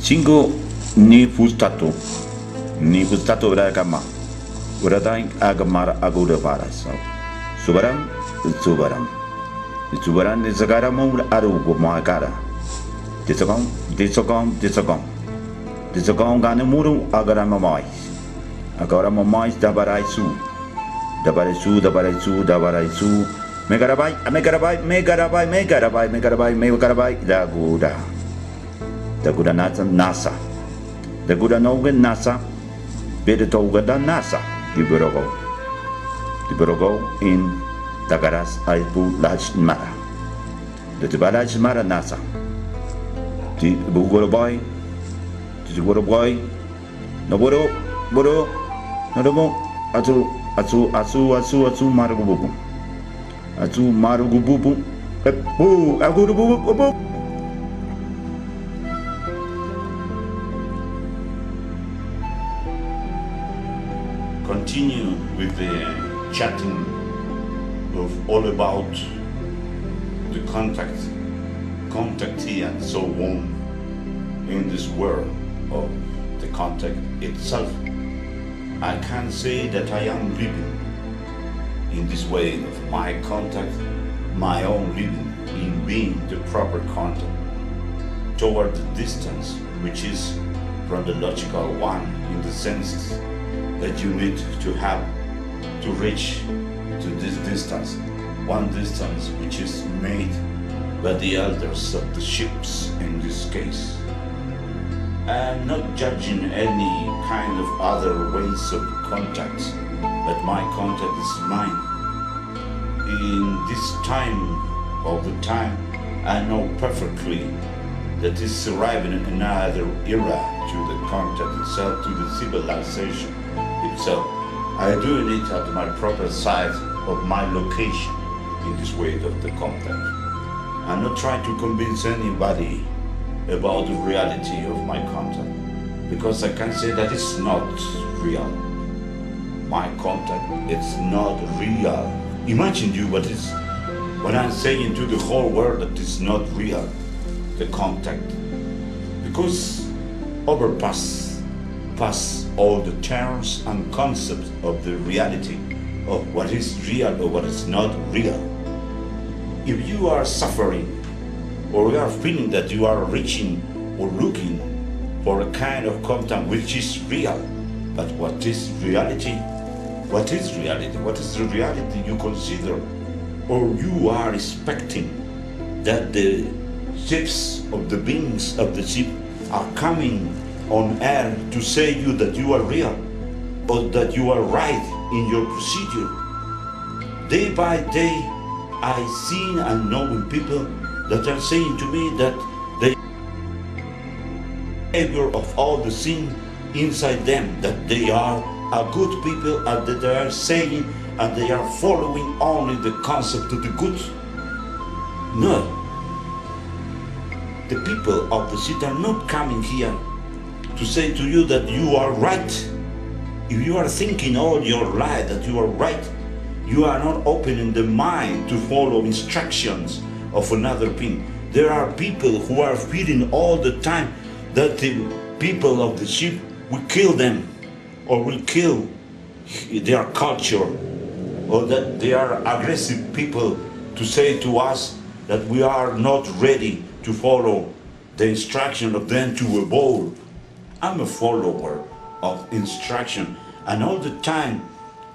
Cinco ni fustato beragama. Beradaing agamar aguda paras. Subaram, Subaran is a gara mode aru gumagara. Disagong ganamuru agarama mais. Agarama mais dabaraisu. Megarabai, Daguda NASA. Daguda Nogan NASA. Bedetoga da NASA. Diborogo in Tagaras Aipu Laj Mara. The Tibalaj Mara NASA. The Bugoroboy. The Bugoroboy. No Boro, no Atu Marugubu. Atu Marugubu. Agurubu. Continue with the chatting of all about the contactee and so on in this world of the contact itself. I can say that I am living in this way of my contact, my own living in being the proper contact toward the distance, which is from the logical one in the senses that you need to have to reach to this distance, one distance which is made by the elders of the ships in this case. I'm not judging any kind of other ways of contact, but my contact is mine. In this time of the time, I know perfectly that it's arriving in another era to the contact itself, to the civilization itself. I am doing it at my proper site of my location in this way of the contact. I'm not trying to convince anybody about the reality of my contact, because I can say that it's not real. My contact, it's not real. Imagine you what I'm saying to the whole world that it's not real, the contact, because past all the terms and concepts of the reality of what is real or what is not real. If you are suffering or you are feeling that you are reaching or looking for a kind of contact which is real, but what is reality? What is reality? What is the reality you consider or you are expecting that the ships of the beings of the ship are coming on air to say you that you are real or that you are right in your procedure? Day by day, I see and know people that are saying to me that the behavior of all the sin inside them, that they are a good people and that they are saying and they are following only the concept of the good. No. The people of the city are not coming here to say to you that you are right. If you are thinking all your life that you are right, you are not opening the mind to follow instructions of another being. There are people who are feeling all the time that the people of the ship will kill them or will kill their culture, or that they are aggressive people to say to us that we are not ready to follow the instruction of them to evolve. I'm a follower of instruction, and all the time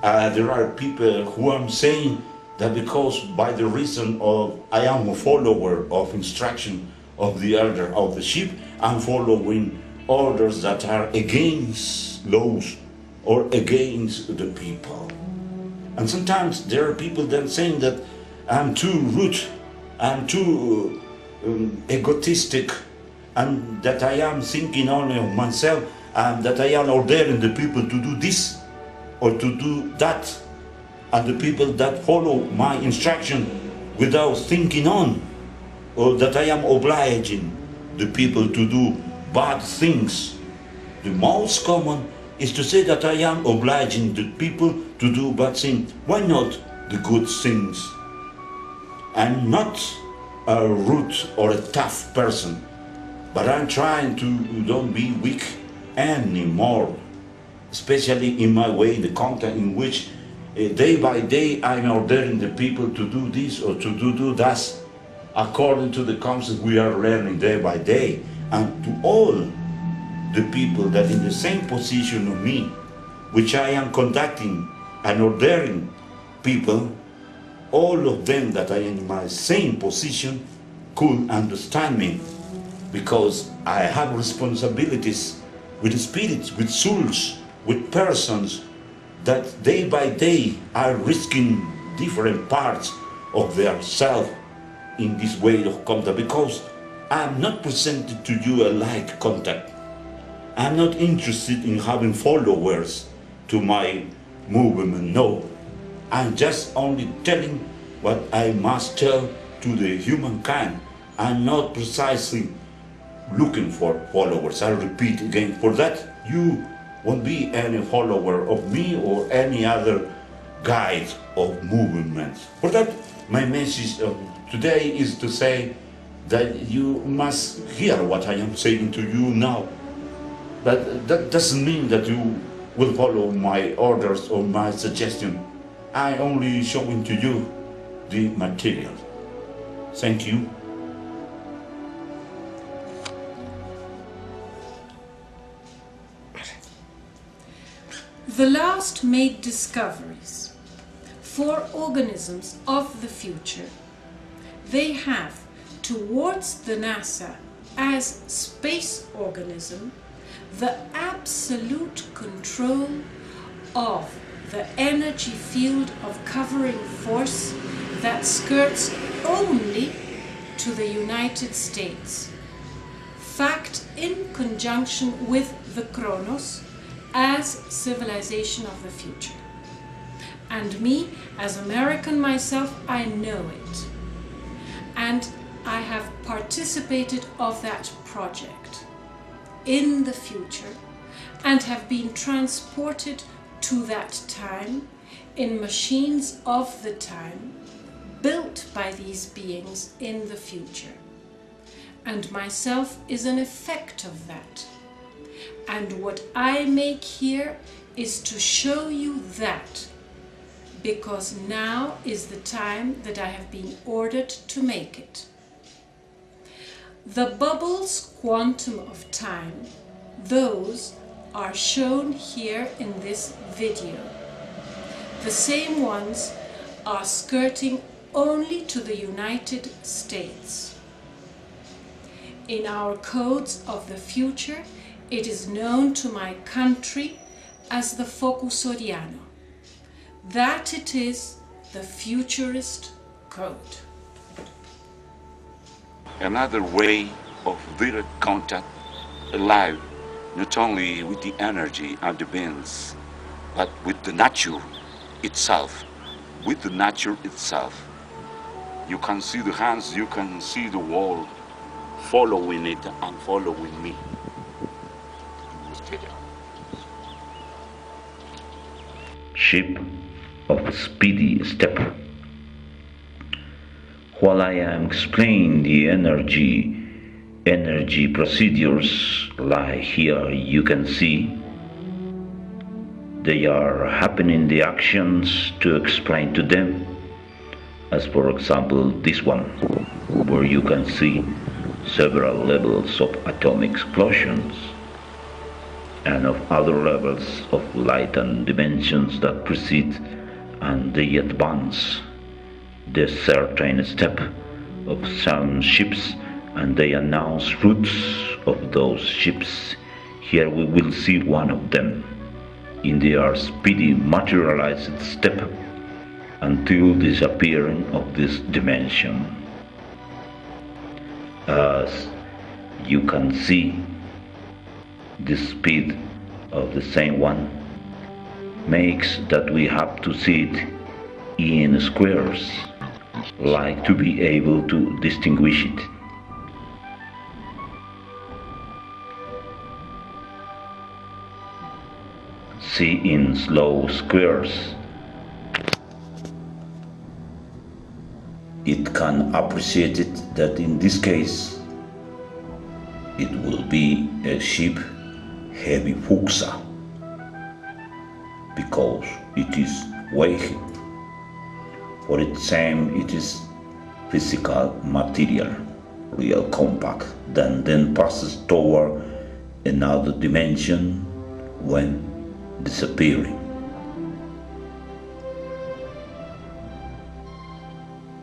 there are people who are saying that because by the reason of I am a follower of instruction of the elder of the ship, I'm following orders that are against laws or against the people. And sometimes there are people then saying that I'm too rude, I'm too egotistic, and that I am thinking only of myself, and that I am ordering the people to do this or to do that, and the people that follow my instruction without thinking on, or that I am obliging the people to do bad things. The most common is to say that I am obliging the people to do bad things. Why not the good things? I'm not a rude or a tough person. But I'm trying to don't be weak anymore, especially in my way, in the context in which day by day I'm ordering the people to do this or to do that, according to the concept we are learning day by day, and to all the people that in the same position of me, which I am conducting and ordering people, all of them that are in my same position could understand me, because I have responsibilities with spirits, with souls, with persons that day by day are risking different parts of their self in this way of contact, because I'm not presented to you a like contact. I'm not interested in having followers to my movement, no. I'm just only telling what I must tell to the humankind. I'm not precisely looking for followers. I repeat again, for that you won't be any follower of me or any other guide of movements. For that, my message today is to say that you must hear what I am saying to you now. But that doesn't mean that you will follow my orders or my suggestion. I only showing to you the material. Thank you. The last made discoveries for organisms of the future, they have towards the NASA as space organism the absolute control of the energy field of covering force that skirts only to the United States. Fact in conjunction with the Chronos as civilization of the future. And me, as American myself, I know it. And I have participated of that project in the future and have been transported to that time in machines of the time built by these beings in the future. And myself is an effect of that. And what I make here is to show you that, because now is the time that I have been ordered to make it. The bubbles quantum of time, those are shown here in this video. The same ones are skirting only to the United States. In our codes of the future, it is known to my country as the focus soriano. That it is the futurist code. Another way of direct contact alive not only with the energy of the beings, but with the nature itself, with the nature itself. You can see the hands, you can see the world following it and following me. Ship of speedy step. While I am explaining the energy procedures, like here you can see, they are happening the actions to explain to them, as for example this one, where you can see several levels of atomic explosions and of other levels of light and dimensions that precede and they advance the certain step of some ships, and they announce routes of those ships. Here we will see one of them in their speedy materialized step until disappearing of this dimension. As you can see, the speed of the same one makes that we have to see it in squares, like to be able to distinguish it. See in slow squares. It can appreciate it that in this case it will be a ship heavy fuchsia, because it is weighted. For its same, it is physical material, real compact, then passes toward another dimension when disappearing.